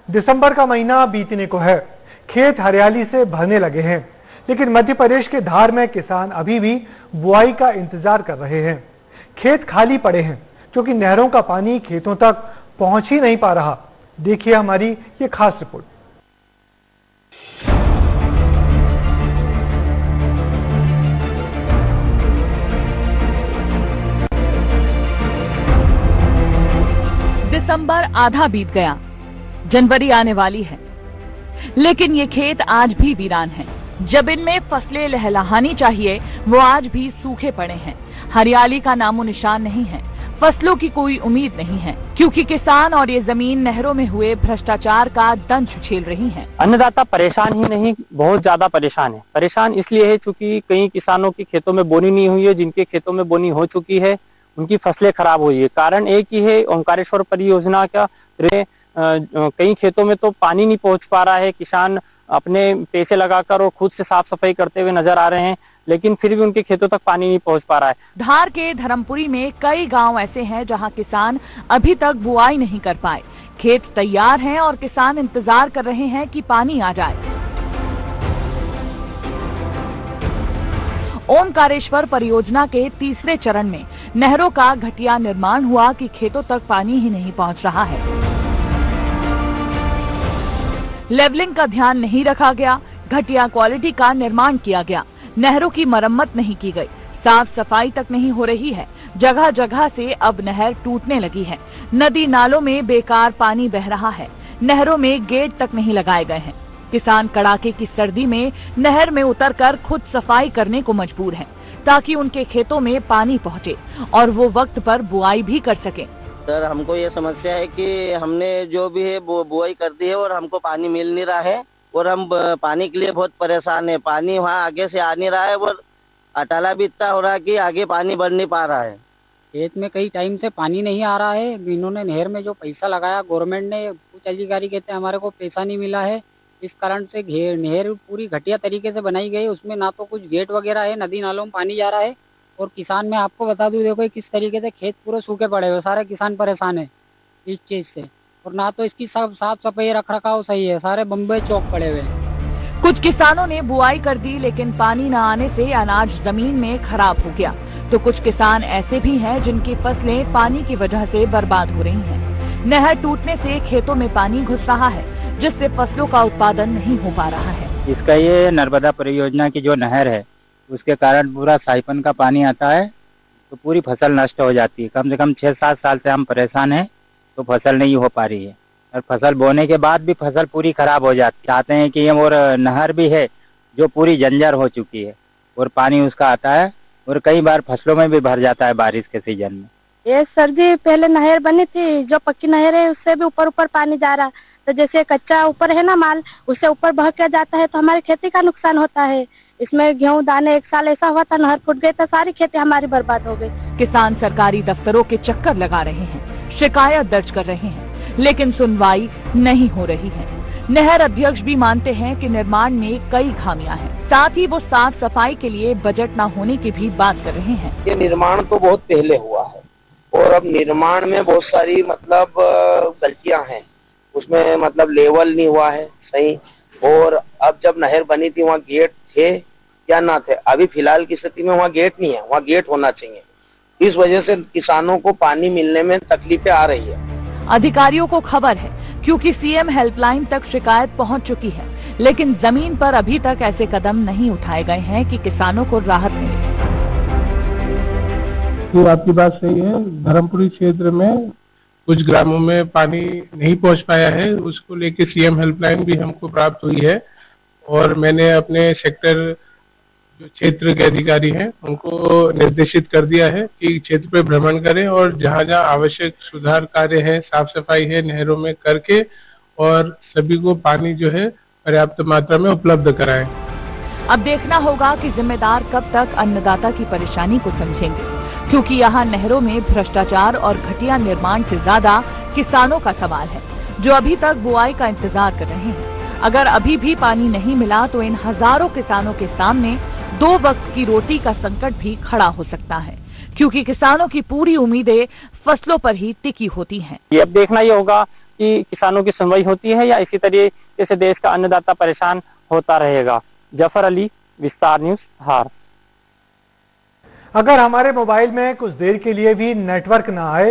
दिसंबर का महीना बीतने को है, खेत हरियाली से भरने लगे हैं, लेकिन मध्य प्रदेश के धार में किसान अभी भी बुआई का इंतजार कर रहे हैं। खेत खाली पड़े हैं क्योंकि नहरों का पानी खेतों तक पहुंच ही नहीं पा रहा। देखिए हमारी ये खास रिपोर्ट। दिसंबर आधा बीत गया, जनवरी आने वाली है, लेकिन ये खेत आज भी वीरान हैं। जब इनमें फसलें लहलहानी चाहिए, वो आज भी सूखे पड़े हैं। हरियाली का नामो निशान नहीं है, फसलों की कोई उम्मीद नहीं है, क्योंकि किसान और ये जमीन नहरों में हुए भ्रष्टाचार का दंश झेल रही हैं। अन्नदाता परेशान ही नहीं, बहुत ज्यादा परेशान है। परेशान इसलिए है क्योंकि कई किसानों की खेतों में बोनी नहीं हुई है, जिनके खेतों में बोनी हो चुकी है उनकी फसलें खराब हुई है। कारण एक ही है, ओंकारेश्वर परियोजना का कई खेतों में तो पानी नहीं पहुंच पा रहा है। किसान अपने पैसे लगाकर और खुद से साफ सफाई करते हुए नजर आ रहे हैं, लेकिन फिर भी उनके खेतों तक पानी नहीं पहुंच पा रहा है। धार के धर्मपुरी में कई गांव ऐसे हैं जहां किसान अभी तक बुआई नहीं कर पाए। खेत तैयार हैं और किसान इंतजार कर रहे हैं कि पानी आ जाए। ओंकारेश्वर परियोजना के तीसरे चरण में नहरों का घटिया निर्माण हुआ कि खेतों तक पानी ही नहीं पहुंच रहा है। लेवलिंग का ध्यान नहीं रखा गया, घटिया क्वालिटी का निर्माण किया गया, नहरों की मरम्मत नहीं की गई, साफ सफाई तक नहीं हो रही है। जगह जगह से अब नहर टूटने लगी है, नदी नालों में बेकार पानी बह रहा है, नहरों में गेट तक नहीं लगाए गए हैं। किसान कड़ाके की सर्दी में नहर में उतरकर खुद सफाई करने को मजबूर हैं, ताकि उनके खेतों में पानी पहुंचे और वो वक्त पर बुआई भी कर सकें। सर, हमको ये समस्या है कि हमने जो भी है बुआई कर दी है और हमको पानी मिल नहीं रहा है और हम पानी के लिए बहुत परेशान है। पानी वहाँ आगे से आ नहीं रहा है और अटाला भी इतना हो रहा है कि आगे पानी बढ़ नहीं पा रहा है। खेत में कई टाइम से पानी नहीं आ रहा है। इन्होंने नहर में जो पैसा लगाया गवर्नमेंट ने, कुछ अधिकारी कहते हैं हमारे को पैसा नहीं मिला है। इस कारण से नहर पूरी घटिया तरीके से बनाई गई। उसमें ना तो कुछ गेट वगैरह है, नदी नालों में पानी जा रहा है। और किसान, मैं आपको बता दूं, देखो किस तरीके से खेत पूरे सूखे पड़े हुए, सारे किसान परेशान है इस चीज से। और ना तो इसकी साफ सफाई रख रखाव सही है, सारे बम्बे चौक पड़े हुए हैं। कुछ किसानों ने बुआई कर दी, लेकिन पानी न आने से अनाज जमीन में खराब हो गया। तो कुछ किसान ऐसे भी हैं जिनकी फसलें पानी की वजह से बर्बाद हो रही हैं। नहर टूटने से खेतों में पानी घुस रहा है, जिससे फसलों का उत्पादन नहीं हो पा रहा है। इसका ये नर्मदा परियोजना की जो नहर है, उसके कारण पूरा साइफन का पानी आता है तो पूरी फसल नष्ट हो जाती है। कम से कम 6-7 साल से हम परेशान हैं, तो फसल नहीं हो पा रही है और फसल बोने के बाद भी फसल पूरी खराब हो जाती है। चाहते हैं कि और नहर भी है जो पूरी जंजर हो चुकी है और पानी उसका आता है और कई बार फसलों में भी भर जाता है बारिश के सीजन में। ये सर जी, पहले नहर बनी थी, जो पक्की नहर है उससे भी ऊपर पानी जा रहा, तो जैसे कच्चा ऊपर है ना माल, उससे ऊपर बह के जाता है तो हमारी खेती का नुकसान होता है। इसमें गेहूं दाने, एक साल ऐसा हुआ था नहर फूट गई तो सारी खेती हमारी बर्बाद हो गई। किसान सरकारी दफ्तरों के चक्कर लगा रहे हैं, शिकायत दर्ज कर रहे हैं, लेकिन सुनवाई नहीं हो रही है। नहर अध्यक्ष भी मानते हैं कि निर्माण में कई खामियां हैं, साथ ही वो साफ सफाई के लिए बजट न होने की भी बात कर रहे हैं। ये निर्माण तो बहुत पहले हुआ है और अब निर्माण में बहुत सारी गलतियां हैं। उसमें लेवल नहीं हुआ है सही, और अब जब नहर बनी थी वहाँ गेट थे या ना थे। अभी फिलहाल की स्थिति में वहाँ गेट नहीं है, वहाँ गेट होना चाहिए। इस वजह से किसानों को पानी मिलने में तकलीफें आ रही है। अधिकारियों को खबर है, क्योंकि सीएम हेल्पलाइन तक शिकायत पहुंच चुकी है, लेकिन जमीन पर अभी तक ऐसे कदम नहीं उठाए गए हैं कि किसानों को राहत मिले। तो आपकी बात सही है, धर्मपुरी क्षेत्र में कुछ ग्रामों में पानी नहीं पहुंच पाया है। उसको लेके सीएम हेल्पलाइन भी हमको प्राप्त हुई है और मैंने अपने सेक्टर जो क्षेत्र के अधिकारी हैं उनको निर्देशित कर दिया है कि क्षेत्र पे भ्रमण करें और जहां जहां आवश्यक सुधार कार्य है, साफ सफाई है, नहरों में करके और सभी को पानी जो है पर्याप्त मात्रा में उपलब्ध कराएं। अब देखना होगा कि जिम्मेदार कब तक अन्नदाता की परेशानी को समझेंगे, क्योंकि यहाँ नहरों में भ्रष्टाचार और घटिया निर्माण से ज्यादा किसानों का सवाल है, जो अभी तक बुआई का इंतजार कर रहे हैं। अगर अभी भी पानी नहीं मिला तो इन हजारों किसानों के सामने 2 वक्त की रोटी का संकट भी खड़ा हो सकता है, क्योंकि किसानों की पूरी उम्मीदें फसलों पर ही टिकी होती हैं। ये अब देखना ये होगा कि किसानों की सुनवाई होती है या इसी तरीके से देश का अन्नदाता परेशान होता रहेगा। जफर अली, विस्तार न्यूज, धार। अगर हमारे मोबाइल में कुछ देर के लिए भी नेटवर्क ना आए